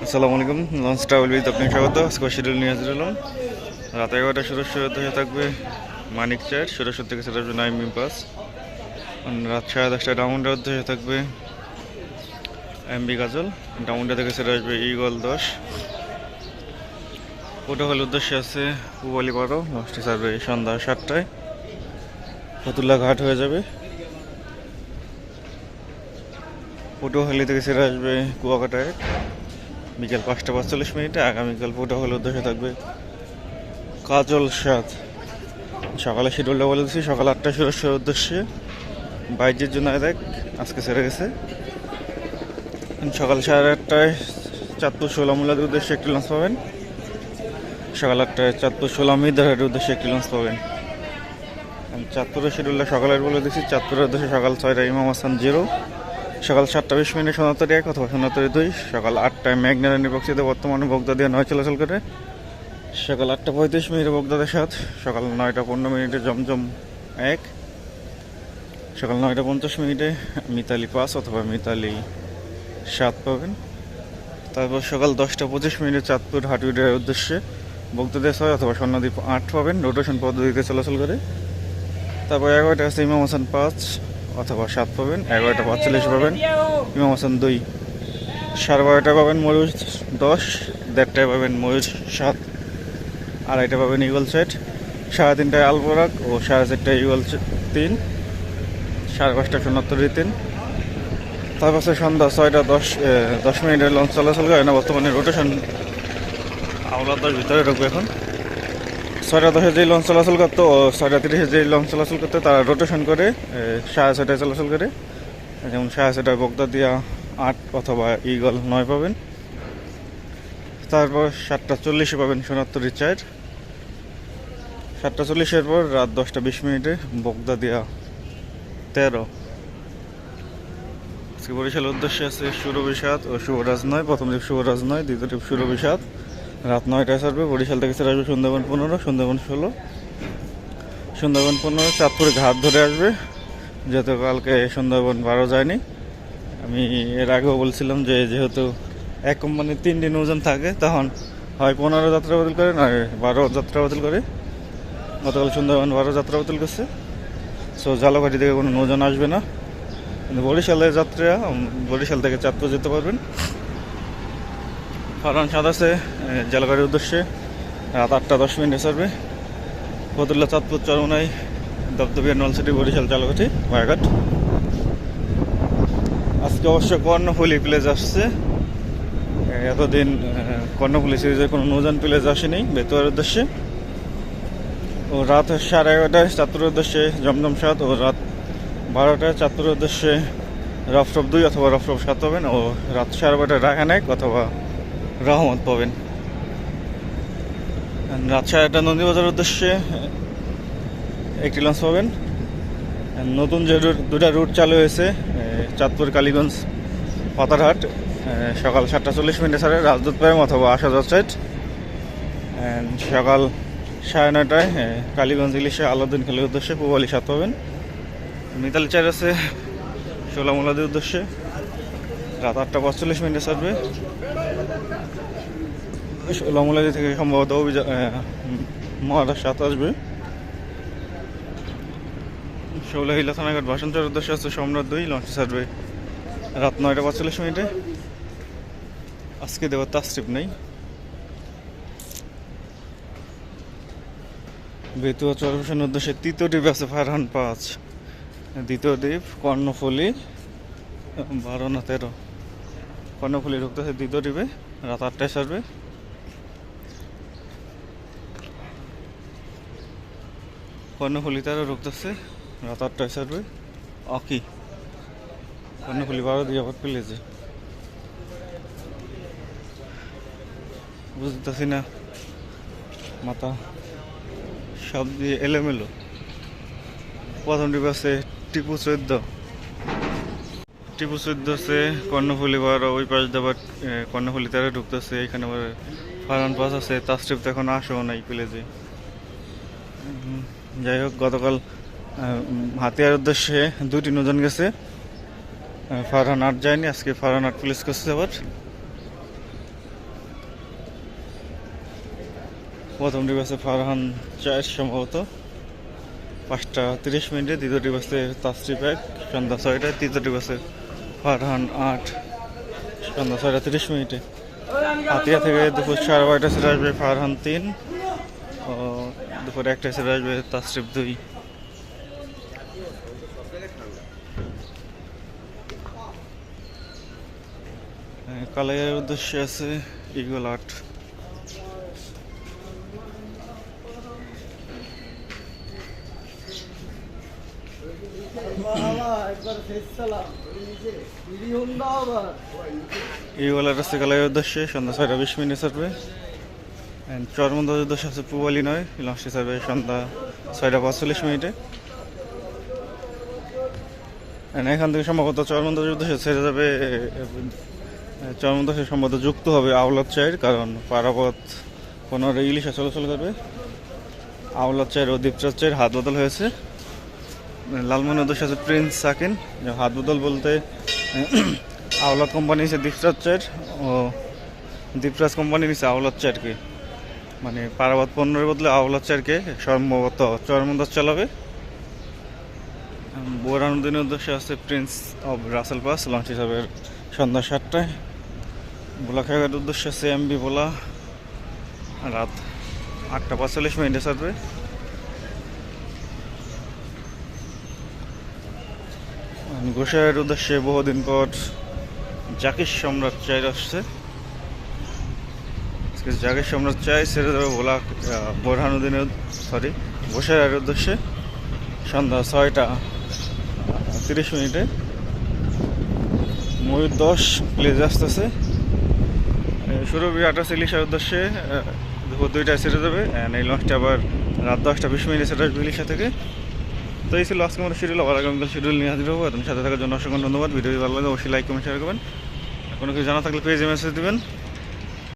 আসসালামু আলাইকুম। Launch travel with আপনি স্বাগত। আজকে শিডিউল নিয়ে হাজির হলাম। রাত 11টা সুরেশ্বর হয়ে থাকবে মানিক চার, সুরেশ্বর থেকে সেটা আসবে নাইমিং পাস। রাত 10:30টায় ডাউনটা হয়ে থাকবে এমবি গাজল। ডাউনটা থেকে সেটা আসবে ইগল 10। পটুয়াখালীর উদ্দেশ্যে আছে পুবালি 12, লঞ্চটি ছাড়বে সন্ধ্যা 7টায়। ফতুল্লা ঘাট হয়ে যাবে। পটুয়াখালী থেকে সেটা আসবে কুয়াকাটায় বিকেল 5:45। আগামীকাল পটুয়াখালীর উদ্দেশ্যে থাকবে কাজল 7। সকালে শিডিউলটা বলে দিচ্ছি, সকাল 8টায় সুরেশ্বরের উদ্দেশ্যে বাইজের জন্য দেখ আজকে ছেড়ে গেছে। সকাল 8:30টায় চাঁদপুর সোলামুলাদের উদ্দেশ্যে একটি লঞ্চ পাবেন। সকাল 8টায় চাঁদপুর সোলাম মিদারহাটের উদ্দেশ্যে একটি লঞ্চ পাবেন। চাঁদপুরের শিডিউলটা সকালের বলে দিচ্ছি, চাঁদপুরের উদ্দেশ্যে সকাল 6টায় ইমাম হাসান 0, সকাল 7:20 সোনাতরি 1 অথবা সোনাতরি 2, সকাল 8টায় মেঘনারায়ণী বক্সিতে বর্তমানে বগদা দিয়ে 9 চলাচল করে, সকাল 8:35 বগদাদের 7, সকাল 9:15 জমজম 1, সকাল 9:50 মিতালি 5 অথবা মিতালি 7 পাবেন। তারপর সকাল 10:25 চাঁদপুর হাটুইডের উদ্দেশ্যে বগদাদের 6 অথবা স্বর্ণদ্বীপ 8 পাবেন, রোটেশন পদ্ধতিতে চলাচল করে। তারপর 11টায় আছে ইমাম হাসান 5 অথবা 7 পাবেন, 11:45 পাবেন ইমাম হাসান 2, 12:30 পাবেন ময়ূর 10, 1:30টায় পাবেন ময়ূর 7, 2:30 পাবেন ইগল 7, 3:30টায় আলবোরাক ও 4:30টায় ইগল 3, 5:30 সোনাতরি 3। তারপর সন্ধ্যা 6:10 লঞ্চ চলাচল করে না, বর্তমানে রোটেশন আওলাদার ভিতরে ঢুকবে। এখন 6:10 যেই লঞ্চ চলাচল করতো ও 6:30 যেই লঞ্চ চলাচল করতো তারা রোটেশন করে 6:30টায় চলাচল করে। যেমন 6:30টায় বগদা দিয়া 8 অথবা ইগল 9 পাবেন। তারপর 7:40 পাবেন সোনাতরি 4, 7:40 পর রাত 10:20 বগদা দিয়া 13। আজকে বরিশালের উদ্দেশ্যে আছে সুরভি 7 ও শুভরাজ 9। প্রথম ট্রিপ শুভরাজ 9, দ্বিতীয় ট্রিপ সুরভি 7, রাত 9টায় ছাড়বে। বরিশাল থেকে ছেড়ে আসবে সুন্দরবন 15, সুন্দরবন 16, সুন্দরবন 15 চাঁদপুরে ঘাট ধরে আসবে, যেহেতু কালকে সুন্দরবন 12 যায়নি। আমি এর আগেও বলছিলাম যে যেহেতু এক কোম্পানির 3 দিন ওজন থাকে তখন হয় 15 যাত্রা বাতিল করে না 12 যাত্রা বাতিল করে। গতকাল সুন্দরবন 12 যাত্রা বাতিল করছে। সো জালকাঠি থেকে কোনো ওজন আসবে না, কিন্তু বরিশালের যাত্রা বরিশাল থেকে চাঁদপুর যেতে পারবেন। ফারহান 7 আছে জালকাঠির উদ্দেশ্যে, রাত 8:10 ছাড়বে। ফতুল্লা চাঁদপুর চরমনাই দপদপিয়া নলছিটি বরিশাল জালকাঠি মায়াঘাট। আজকে অবশ্য কর্ণফুলি প্লেজ আসছে। এতদিন কর্ণফুলি সিরিজের কোনো নৌযান প্লেজ আসেনি বেতুয়ার উদ্দেশ্যে। ও রাত 11:30টায় চাঁদপুরের উদ্দেশ্যে জমজম 7 ও রাত 12টায় চাঁদপুরের উদ্দেশ্যে রফরফ 2 অথবা রফরফ 7 পাবেন, ও রাত 12:30টায় রায়হান 1 অথবা রহমত পাবেন। রাত 11:30 নন্দীবাজারের উদ্দেশ্যে একটি লঞ্চ পাবেন। নতুন যে দুটা রুট চালু হয়েছে চাঁদপুর কালীগঞ্জ পাতারহাট, সকাল 7:40 ছাড়ে রাজদূত প্রেম অথবা আশাজাদ সাইড। সকাল 9:30টায় কালীগঞ্জ ইলিশে আলাউদ্দিন খালের উদ্দেশ্যে পুবালি 7 পাবেন। মিতালি 4 আছে সোলামুলাদের উদ্দেশ্যে, রাত 8:45 ছাড়বে। সোলামুলাদি থেকে সম্ভবত মহারাজ 7 আসবে। শৌলাহিলা থানাঘাট ভাষণচার উদ্দেশ্যে আছে সম্রাট 2, লঞ্চ ছাড়বে রাত 9:45। আজকে দেওয়ার তাস্ট্রিপ নেই। বেতুয়া চরফেশনের উদ্দেশ্যে তৃতীয় দ্বীপ আছে ফারহান 5, দ্বিতীয় দ্বীপ কর্ণফুলি 12 না 13, কর্ণফুলি ঢুকতেছে দ্বিতীয় দ্বীপে, রাত 8টায় ছাড়বে। কর্ণফুলি 13 ঢুকতেছে, রাত 8টায় ছাড়বে। অকি কর্ণফুলি 12 দিয়ে আবার প্লেজে বুঝতেছি না, মাথা সব দিয়ে এলোমেলো। প্রথম ট্রিপ আছে টিপু 14, টিপু 14 আছে কর্ণফুলি 12, ওই পাশ দিয়ে আবার কর্ণফুলি 13 ঢুকতেছে। এখানে আবার ফারহান 5 আছে। তাস্ট্রিপ তো এখন আসেও নাই প্লেজে। যাই হোক, গতকাল হাতিয়ার উদ্দেশ্যে 2টি নৌযান গেছে, ফারহান 8 যায়নি। আজকে ফারহান 8 প্লেস করছে আবার। প্রথম ট্রিপ আছে ফারহান 4 সম্ভবত 5টা 30 মিনিটে, দ্বিতীয় ট্রিপ আছে তাসরিফ 1 সন্ধ্যা 6টায়, তৃতীয় ট্রিপ আছে ফারহান 8 সন্ধ্যা 6টা 30 মিনিটে। হাতিয়া থেকে দুপুর 12:30 সেরে আসবে ফারহান 3 ও দুপুর 1টায় সেরে আসবে তাসরিফ 2। কালাইয়ের উদ্দেশ্যে আছে ইগল 8। ইগল 8 আছে কালাইয়ের উদ্দেশ্যে সন্ধ্যা 6টা 20 মিনিটে ছাড়বে। চরমন্দার উদ্দেশ্যে আছে পূবালি 9 লঞ্চটি ছাড়বে সন্ধ্যা 6টা 45 মিনিটে। এখান থেকে সম্ভবত চরমন্দার উদ্দেশ্যে ছেড়ে যাবে, চরমন্দার সম্ভবত যুক্ত হবে আওলাদ 4, কারণ পারাবত 15 ইলিশা চলাচল করবে। আওলাদ 4 ও দীপচাঁদ 4 হাত বদল হয়েছে। লালমনির উদ্দেশ্যে আছে প্রিন্স সাকিন। হাত বদল বলতে আওলাদ কোম্পানি নিচ্ছে দীপচাঁদ 4 ও দীপরাজ কোম্পানি নিচ্ছে আওলাদ 4কে, মানে পারাবত 15-এর বদলে আওলাদ 4কে সম্ভবত চরমন্দাজ চালাবে। বোরানুদ্দিনের উদ্দেশ্যে আছে প্রিন্স অব রাসেল পাস, লঞ্চ হিসাবে সন্ধ্যা 7টায়। বোলাখাগের উদ্দেশ্যে আছে এমবি বোলা, রাত 8টা 45 মিনিটে ছাড়বে। গোসাইয়ের উদ্দেশ্যে বহুদিন পর জাকির সম্রাট 4 আসছে। জাকির সম্রাট 4 ছেড়ে যাবে বোরহানুদ্দিনের গোসাইয়ের উদ্দেশ্যে সন্ধ্যা 6টা 30 মিনিটে। ময়ূর 10 প্লেজ আসতেছে। সুরভি 28 ইলিশার উদ্দেশ্যে দুপুর 2টায় ছেড়ে যাবে। এই লঞ্চটা আবার রাত 10টা 20 মিনিটে ছেড়ে আসবে ইলিশা থেকে। তো এই ছিল আজকে আমাদের শিডিউল। আবার আগামীকাল শিডিউল নিয়ে হাজির হবো। আপনার সাথে থাকার জন্য অসংখ্য ধন্যবাদ। ভিডিওটি ভালো লাগে অবশ্যই লাইক কমেন্ট শেয়ার করবেন। কোনো কিছু জানা থাকলে পেজে মেসেজ দেবেন।